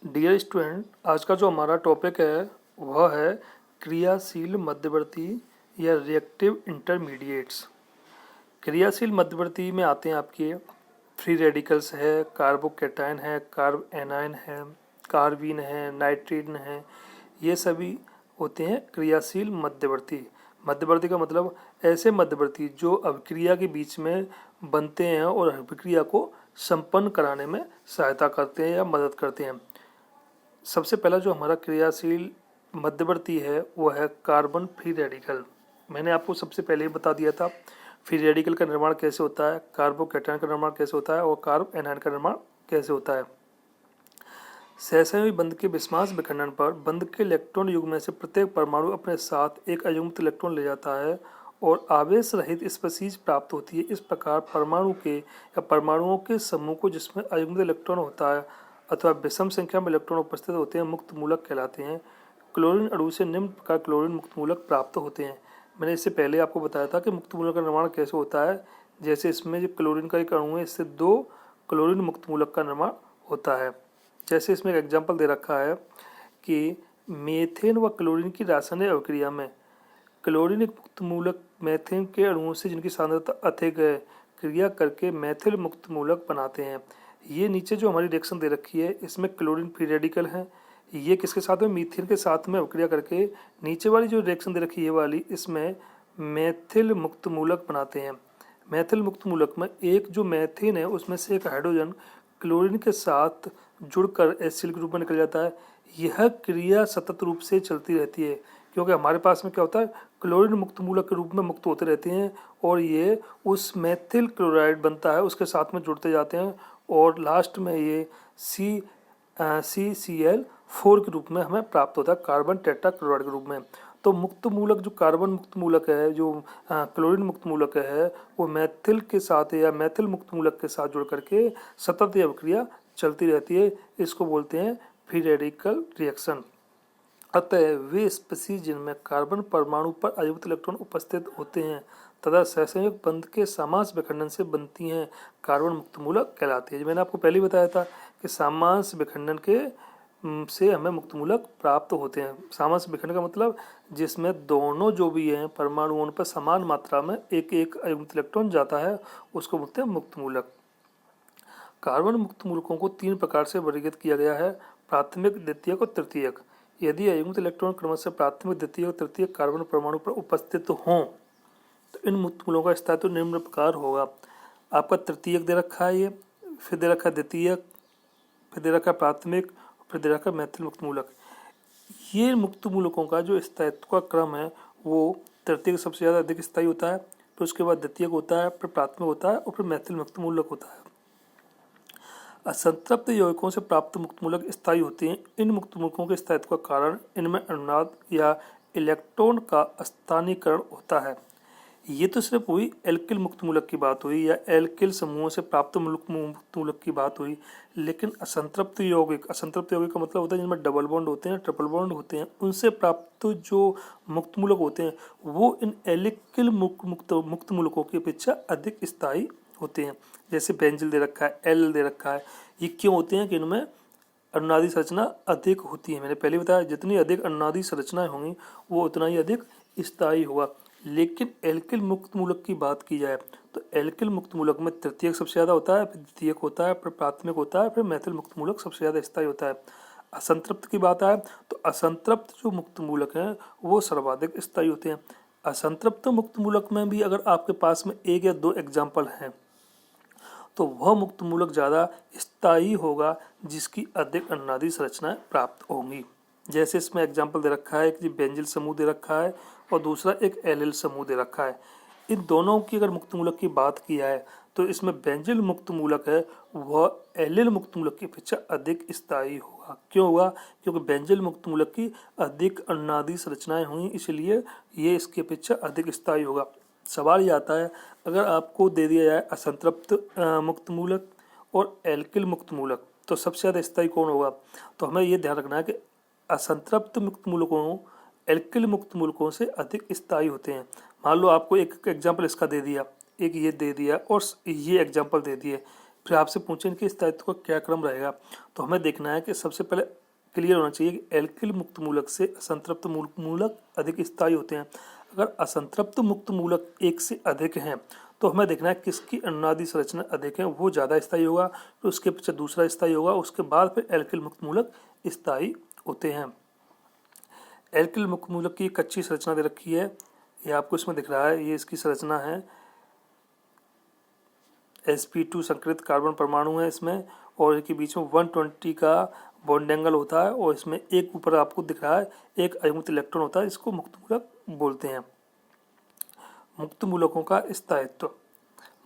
Dear student, आज का जो हमारा टॉपिक है वह है क्रियाशील मध्यवर्ती या रिएक्टिव इंटरमीडिएट्स। क्रियाशील मध्यवर्ती में आते हैं आपके फ्री रेडिकल्स है, कार्बोकैटायन है, कार्ब एनायन है, कार्बीन है, नाइट्रीन है। ये सभी होते हैं क्रियाशील मध्यवर्ती। मध्यवर्ती का मतलब ऐसे मध्यवर्ती जो अभिक्रिया के बीच में बनते हैं और अभिक्रिया को संपन्न कराने में सहायता करते हैं या मदद करते हैं। सबसे पहला जो हमारा क्रियाशील मध्यवर्ती है वो है कार्बन फ्री रेडिकल। मैंने आपको सबसे पहले ही बता दिया था फ्री रेडिकल का निर्माण कैसे होता है, कार्बोकैटायन का निर्माण कैसे होता है और कार्ब एनायन का निर्माण कैसे होता है। सहसंयोजी बंध के विस्मास विखंडन पर बंध के इलेक्ट्रॉन युग्म में से प्रत्येक परमाणु अपने साथ एक अयुग्मित इलेक्ट्रॉन ले जाता है और आवेश रहित स्पीशीज प्राप्त होती है। इस प्रकार परमाणु के या परमाणुओं के समूह को जिसमें अयुग्मित इलेक्ट्रॉन होता है अथवा विषम संख्या में इलेक्ट्रॉन उपस्थित होते हैं मुक्त मूलक कहलाते हैं। क्लोरीन अणु से निम्न प्रकार क्लोरीन मुक्त मूलक प्राप्त होते हैं। मैंने इससे पहले आपको बताया था कि मुक्त मूलक का निर्माण कैसे होता है। जैसे इसमें जो क्लोरीन का एक अणु है, इससे 2 क्लोरीन मुक्त मूलक का निर्माण होता है। जैसे इसमें एक एग्जाम्पल दे रखा है कि मीथेन व क्लोरीन की रासायनिक अभिक्रिया में क्लोरीन एक मुक्त मूलक मीथेन के अणुओं से जिनकी सांद्रता अधिक है क्रिया करके मैथिल मुक्त मूलक बनाते हैं। ये नीचे जो हमारी रिएक्शन दे रखी है इसमें क्लोरीन फ्री रेडिकल है, ये किसके साथ में, मीथेन के साथ में अभिक्रिया करके नीचे वाली जो रिएक्शन दे रखी है ये वाली, इसमें मैथिल मुक्त मूलक बनाते हैं। मैथिल मुक्त मूलक में एक जो मैथेन है उसमें से एक हाइड्रोजन क्लोरीन के साथ जुड़कर एसिड के रूप में निकल जाता है। यह क्रिया सतत रूप से चलती रहती है क्योंकि हमारे पास में क्या होता है, क्लोरीन मुक्त मूलक के रूप में मुक्त होते रहते हैं और ये उस मैथिल क्लोराइड बनता है उसके साथ में जुड़ते जाते हैं और लास्ट में ये CCl4 के रूप में हमें प्राप्त होता है, कार्बन टेट्राक्लोराइड के रूप में। तो मुक्त मूलक जो कार्बन मुक्त मूलक है, जो क्लोरीन मुक्त मूलक है, वो मैथिल के साथ या मैथिल मुक्त मूलक के साथ जुड़ करके सतत यह अभिक्रिया चलती रहती है। इसको बोलते हैं फ्री रेडिकल रिएक्शन। अतः वे स्पीशीज जिनमें कार्बन परमाणु पर अयुग्मित इलेक्ट्रॉन उपस्थित होते हैं तथा सहसंयोग बंध के समास विखंडन से बनती हैं कार्बन मुक्त मूलक कहलाती है। मैंने आपको पहले ही बताया था कि समास विखंडन के से हमें मुक्त मूलक प्राप्त होते हैं। समास विखंडन का मतलब जिसमें दोनों जो भी हैं परमाणुओं पर समान मात्रा में एक एक अयुग्मित इलेक्ट्रॉन जाता है उसको बोलते हैं मुक्त मूलक। कार्बन मुक्त मूलकों को 3 प्रकार से वर्गीकृत किया गया है, प्राथमिक, द्वितीयक और तृतीयक। यदि अयुग्मित इलेक्ट्रॉन क्रमशः प्राथमिक, द्वितीयक और तृतीयक कार्बन परमाणु पर उपस्थित हों तो इन मुक्त मूलकों का स्थायित्व निम्न प्रकार होगा। आपका तृतीयक दे रखा है, ये फिर दे रखा है द्वितीयक, फिर दे रखा है प्राथमिक, फिर दे रखा है मैथिल मुक्त मूलक। ये मुक्त मूलकों का जो स्थायित्व का क्रम है वो तृतीयक सबसे ज़्यादा अधिक स्थायी होता है, फिर उसके बाद द्वितीयक होता है, फिर प्राथमिक होता है और फिर मैथिल मुक्त मूलक होता है। असंतृप्त यौगिकों से प्राप्त मुक्त मूलक स्थायी होते हैं। इन मुक्त मूलकों के स्थायित्व का कारण इनमें अनुनाद या इलेक्ट्रॉन का स्थानीकरण होता है। ये तो सिर्फ हुई एल्किल मुक्त मूलक की बात हुई या एल्किल समूहों से प्राप्त मुक्त मूलक की बात हुई, लेकिन असंतृप्त यौगिक का मतलब होता है जिनमें डबल बॉन्ड होते हैं, ट्रिपल बॉन्ड होते हैं, उनसे प्राप्त जो मुक्त मूलक होते हैं वो इन एल्किल मुक्त मूलकों की अपेक्षा अधिक स्थायी होते हैं। जैसे बेंजिल दे रखा है, एल दे रखा है। ये क्यों होते हैं कि इनमें अनुनादी संरचना अधिक होती है। मैंने पहले बताया जितनी अधिक अनुनादी संरचनाएं होंगी वो उतना ही अधिक स्थायी होगा। लेकिन एल्किल मुक्त मूलक की बात की जाए तो एल्किल मुक्त मूलक में तृतीयक सबसे ज़्यादा होता है, फिर द्वितीयक होता है, फिर प्राथमिक होता है, फिर मैथिल मुक्त मूलक सबसे ज़्यादा स्थायी होता है। असंतृप्त की बात आए तो असंतृप्त जो मुक्त मूलक हैं वो सर्वाधिक स्थायी होते हैं। असंतृप्त मुक्त मूलक में भी अगर आपके पास में 1 या 2 एग्जाम्पल हैं तो वह मुक्त मूलक ज़्यादा स्थायी होगा जिसकी अधिक अनुनादी संरचनाएं प्राप्त होंगी। जैसे इसमें एग्जाम्पल दे रखा है कि बेंजिल समूह दे रखा है और दूसरा एक एलिल समूह दे रखा है। इन दोनों की अगर मुक्त मूलक की बात की जाए तो इसमें बेंजिल मुक्त मूलक है वह एलिल मुक्त मूलक की अपेक्षा अधिक स्थायी होगा। क्यों होगा? क्योंकि बेंजिल मुक्त मूलक की अधिक अनुनादी संरचनाएं होंगी, इसलिए ये इसकी अपेक्षा अधिक स्थायी होगा। सवाल ये आता है अगर आपको दे दिया जाए असंतृप्त मुक्त मूलक और एल्किल मुक्त मूलक तो सबसे ज़्यादा स्थायी कौन होगा? तो हमें ये ध्यान रखना है कि असंतृप्त मुक्त मूलकों एल्किल मुक्त मूलकों से अधिक स्थायी होते हैं। मान लो आपको एक एग्जाम्पल इसका दे दिया, एक ये दे दिया और ये एग्जाम्पल दे दिए फिर आपसे पूछे इनके स्थायित्व का क्या क्रम रहेगा, तो हमें देखना है कि सबसे पहले क्लियर होना चाहिए कि एल्किल मुक्त मूलक से असंतृप्त मूलक अधिक स्थायी होते हैं। अगर असंतृप्त मुक्त मूलक एक से अधिक हैं तो हमें देखना है किसकी अनुनादी संरचना अधिक है, वो ज़्यादा स्थायी होगा, तो उसके पीछे दूसरा स्थायी होगा, उसके बाद फिर एल्किल मुक्त मूलक स्थायी होते हैं। एल्किल मुक्त मूलक की कच्ची संरचना दे रखी है, ये आपको इसमें दिख रहा है, ये इसकी संरचना है। sp2 संकरित कार्बन परमाणु है इसमें, और इसके बीच में 120 का बॉन्ड एंगल होता है, और इसमें एक ऊपर आपको दिख रहा है एक अयुग्मित इलेक्ट्रॉन होता है, इसको मुक्त मूलक बोलते हैं। मुक्त मूलकों का स्थायित्व।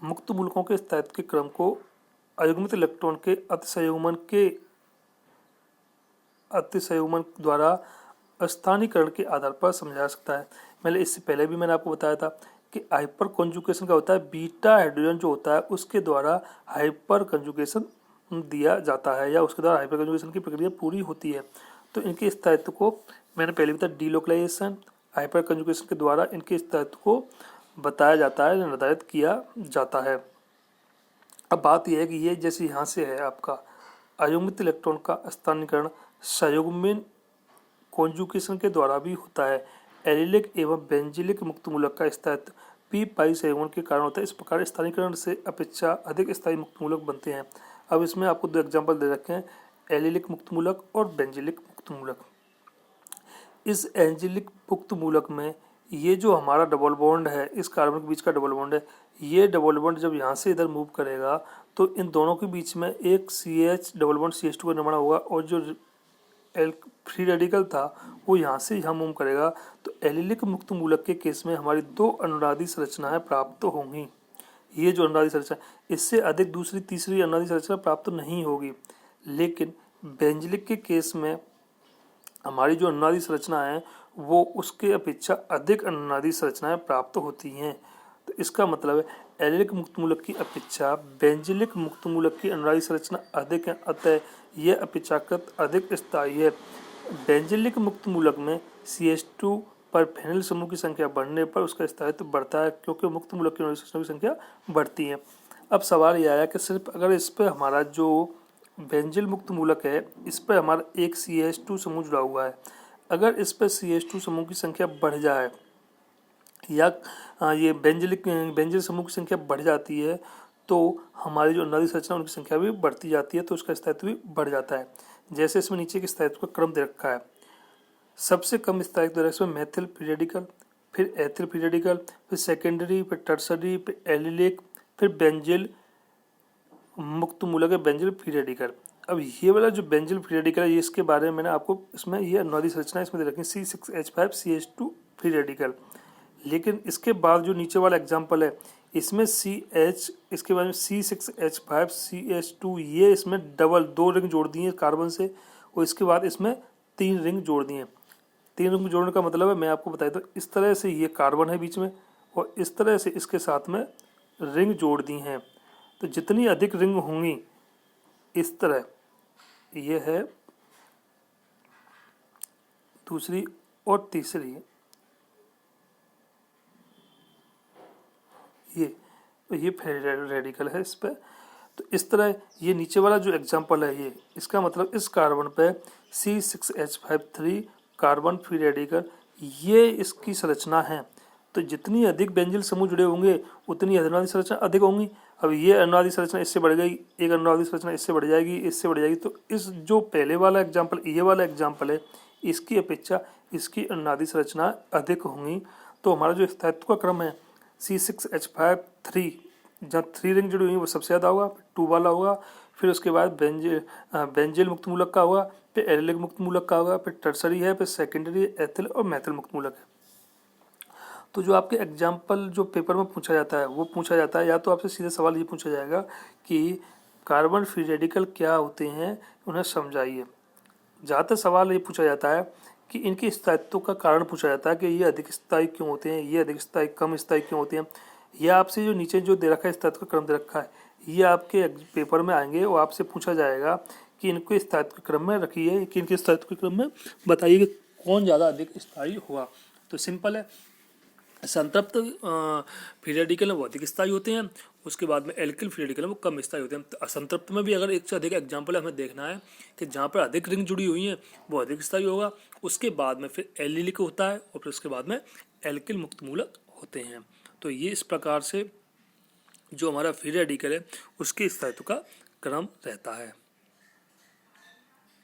मुक्त मूलकों के स्थायित्व के क्रम को अयुग्मित इलेक्ट्रॉन के अतिसंयुग्मन द्वारा स्थानीयकरण के आधार पर समझा जा सकता है। इससे पहले भी मैंने आपको बताया था कि हाइपर कंजुगेशन का होता है, बीटा हाइड्रोजन जो होता है उसके द्वारा हाइपर कंजुगेशन दिया जाता है, या उसके द्वारा हाइपर कंजुगेशन की प्रक्रिया पूरी होती है। तो इनके स्थायित्व को मैंने पहले बताया, डीलोकलाइजेशन हाइपर कंजुगेशन के द्वारा इनके स्थायित्व को बताया जाता है, निर्धारित किया जाता है। अब बात यह है कि ये जैसे यहाँ से है आपका अयुग्मित इलेक्ट्रॉन का स्थानीयकरण संयुग्मन कॉन्जुगेशन के द्वारा भी होता है। एलिलिक एवं बेंजिलिक मुक्त मूलक का स्थायित्व पी पाई संयुग्मन के कारण होता है। इस प्रकार स्थानीयकरण से अपेक्षा अधिक स्थायी मुक्त मूलक बनते हैं। अब इसमें आपको दो एग्जांपल दे रखे हैं, एलिलिक मुक्त मूलक और बेंजिलिक मुक्त मूलक। इस एंजिलिक मुक्त मूलक में ये जो हमारा डबल बॉन्ड है, इस कार्बन के बीच का डबल बॉन्ड है, ये डबल बॉन्ड जब यहाँ से इधर मूव करेगा तो इन दोनों के बीच में एक CH डबल बॉन्ड CH2 का निर्माण होगा, और जो फ्री रेडिकल था वो यहाँ से यहाँ मूव करेगा। तो एलिलिक मुक्त मूलक के केस में हमारी दो अनुनादी संरचनाएं प्राप्त होंगी। ये जो अनुनादी संरचना, इससे अधिक दूसरी तीसरी अनुनादी संरचना प्राप्त नहीं होगी। लेकिन बेंजिलिक के केस में हमारी जो अनुनादी संरचना है वो उसके अपेक्षा अधिक अनुनादी संरचनाएं प्राप्त होती हैं। तो इसका मतलब है एलिलिक मुक्त मूलक की अपेक्षा बेंजिलिक मुक्त मूलक की अनुनादी संरचना अधिक है, अतः यह अपेक्षाकृत अधिक स्थायी है। बेंजिलिक मुक्त मूलक में CH2 पर फेनिल समूह की संख्या बढ़ने पर उसका स्थायित्व बढ़ता है, क्योंकि मुक्त मूलक की अनुनादी संरचना की संख्या बढ़ती है। अब सवाल यह आया कि सिर्फ अगर इस पर हमारा जो बेंजिल मुक्त मूलक है इस पर हमारा एक CH2 समूह जुड़ा हुआ है, अगर इस पर CH2 समूह की संख्या बढ़ जाए या ये बेंजिल समूह की संख्या बढ़ जाती है तो हमारी जो अनुनादी संरचना उनकी संख्या भी बढ़ती जाती है, तो उसका स्थायित्व भी बढ़ जाता है। जैसे इसमें नीचे के स्थायित्व का क्रम दे रखा है, सबसे कम स्थायित्व दे रखा है इसमें मेथिल फ्री रेडिकल, फिर एथिल फ्री रेडिकल, फिर सेकेंडरी, फिर टर्सरी, फिर एलिलिक, फिर बेंजिल मुक्त मूलक है बेंजिल फ्री रेडिकल। अब ये वाला जो बेंजिल फ्री रेडिकल है, ये इसके बारे में मैंने आपको इसमें ये अनुनादी संरचना इसमें दे रखी है C6H5 CH2 फ्री रेडिकल। लेकिन इसके बाद जो नीचे वाला एग्जांपल है इसमें CH, इसके बाद में C6H5 CH2, ये इसमें डबल 2 रिंग जोड़ दिए कार्बन से, और इसके बाद इसमें 3 रिंग जोड़ दिए। 3 रिंग जोड़ने का मतलब है मैं आपको बताया तो इस तरह से ये कार्बन है बीच में, और इस तरह से इसके साथ में रिंग जोड़ दी हैं। तो जितनी अधिक रिंग होंगी इस तरह, ये है दूसरी और तीसरी, ये रेडिकल है इस पे। तो इस तरह ये नीचे वाला जो एग्जांपल है ये, इसका मतलब इस कार्बन पे C6H5 कार्बन फ्री रेडिकल, ये इसकी संरचना है। तो जितनी अधिक बेंजिल समूह जुड़े होंगे उतनी अनुनादी संरचना अधिक होंगी। अब ये अनुनादी संरचना इससे बढ़ गई, एक अनुनादी संरचना इससे बढ़ जाएगी, इससे बढ़ जाएगी, तो इस जो पहले वाला एग्जाम्पल ये वाला एग्जाम्पल है इसकी अपेक्षा इसकी अनुनादी संरचना अधिक होंगी। तो हमारा जो स्थायित्व का क्रम है C6H5 जहाँ 3 रिंग जुड़ी हुई वो सबसे ज़्यादा होगा, 2 वाला होगा, फिर उसके बाद बेंजिल मुक्त मूलक का होगा, फिर एलिलिक मुक्त मूलक का होगा, फिर टर्सरी है, फिर सेकेंडरी एथिल और मेथिल मुक्त मूलक है। तो जो आपके एग्जाम्पल जो पेपर में पूछा जाता है वो पूछा जाता है, या तो आपसे सीधा सवाल ये पूछा जाएगा कि कार्बन फ्री रेडिकल क्या होते हैं, उन्हें समझाइए। ज़्यादातर सवाल ये पूछा जाता है कि इनके स्थायित्व का कारण पूछा जाता है कि ये अधिक स्थायी क्यों होते हैं, ये अधिक स्थायी कम स्थायी क्यों होते हैं। यह आपसे जो नीचे जो दे रखा है स्थायित्व का क्रम दे रखा है, ये आपके पेपर में आएंगे और आपसे पूछा जाएगा कि इनको स्थायित्व के क्रम में रखिए, कि इनके स्थायित्व के क्रम में बताइए कि कौन ज़्यादा अधिक स्थायी हुआ। तो सिंपल है, संतृप्त फ्री रेडिकल वो अधिक स्थायी होते हैं, उसके बाद में एल्किल फ्री रेडिकल है वो कम स्थायी होते हैं। असंतृप्त में भी अगर एक से अधिक एग्जाम्पल हमें देखना है कि जहाँ पर अधिक रिंग जुड़ी हुई हैं वो अधिक स्थायी होगा। उसके बाद में फिर एलिलिक होता है और फिर उसके बाद में एल्किल मुक्त मूलक होते हैं। तो ये इस प्रकार से जो हमारा फ्री रेडिकल है उसकी स्थायित्व का क्रम रहता है।